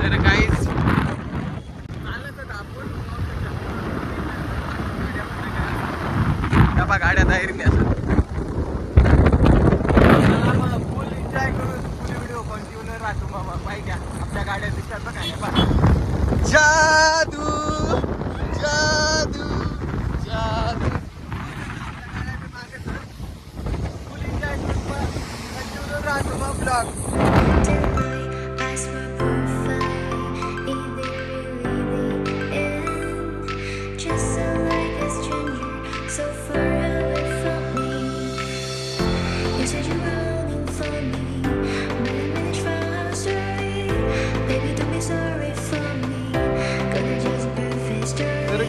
तर काहीच गाड्या तयारी नाही असं फुल एन्जॉय करून फुल व्हिडिओ कंटिन्यू राहतो मामा पाहिजे आपल्या गाड्या दिसतात बघा जादू जादू जादू फुल एन्जॉय करून कंटिन्यू राहतो मग ब्लॉग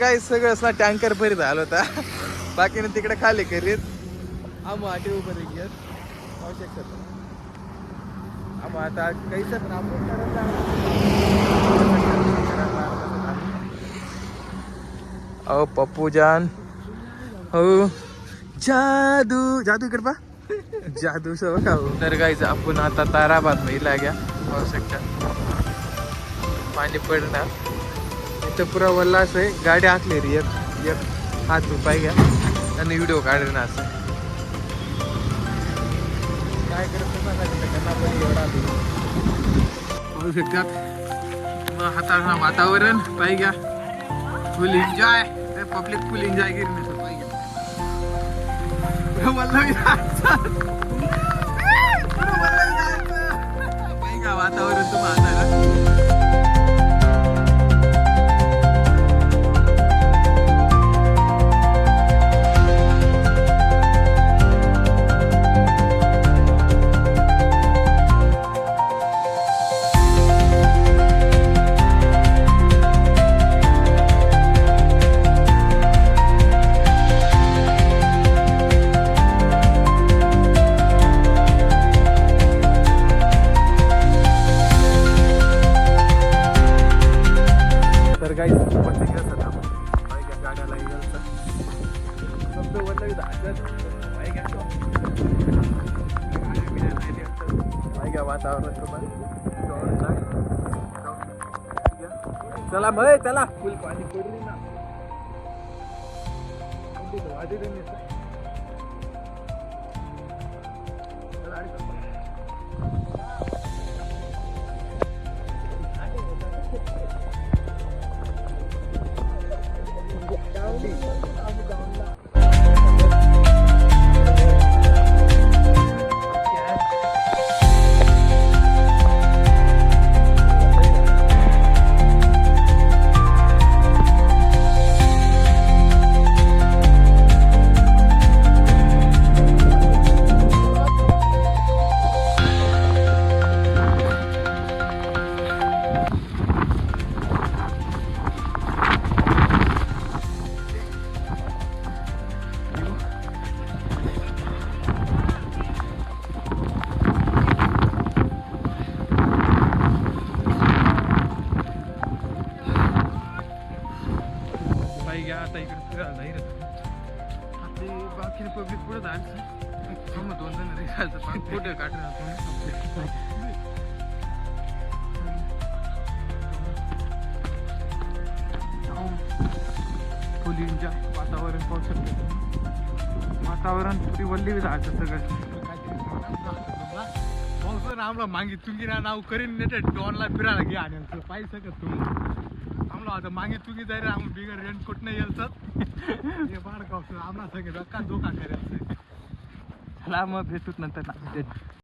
काही सगळं असं टँकर भरीत आलो होता बाकीने तिकडे खाली करीत आम्ही आठी उभं घेत आवश्यक आम्ही आता काही सर अहो पप्पू जान हो जादू जादू इकडे पा जादू सो का तर गाईच आपण आता ताराबाद महिला घ्या आवश्यकता पाणी पडणार इथं पुरा वल्लास आहे गाडी आखली रे एक एक हात उपाय घ्या आणि व्हिडिओ काढले ना असं काय करत एवढा होऊ शकतात हाताळणं वातावरण पाहिजे घ्या फुल एन्जॉय पब्लिक फुल एन्जॉय केली नाही पाहिजे पाहिजे वातावरण तुम्हाला चला भाई चला फुल पाणी पडली ना आता इकडे फिरायला नाही ते बाकी पब्लिक पुढे जायचं मग 2 जण फोटो काढणार फुल एन्जॉय वातावरण पाहू शकतो वातावरण पुरी वल्ली जायचं सगळं आम्हाला मागे तुम्ही ना नाव करीन नाही डॉनला फिरायला घ्या आणि पाहिजे सकत तुम्ही आम्हाला आता मागे तुम्ही जाईल आम्हाला बिगर रेंट कुठं नाही येतात हे बाळ आम्हाला सगळं का धोका करायचं चला मग भेटूच नंतर ना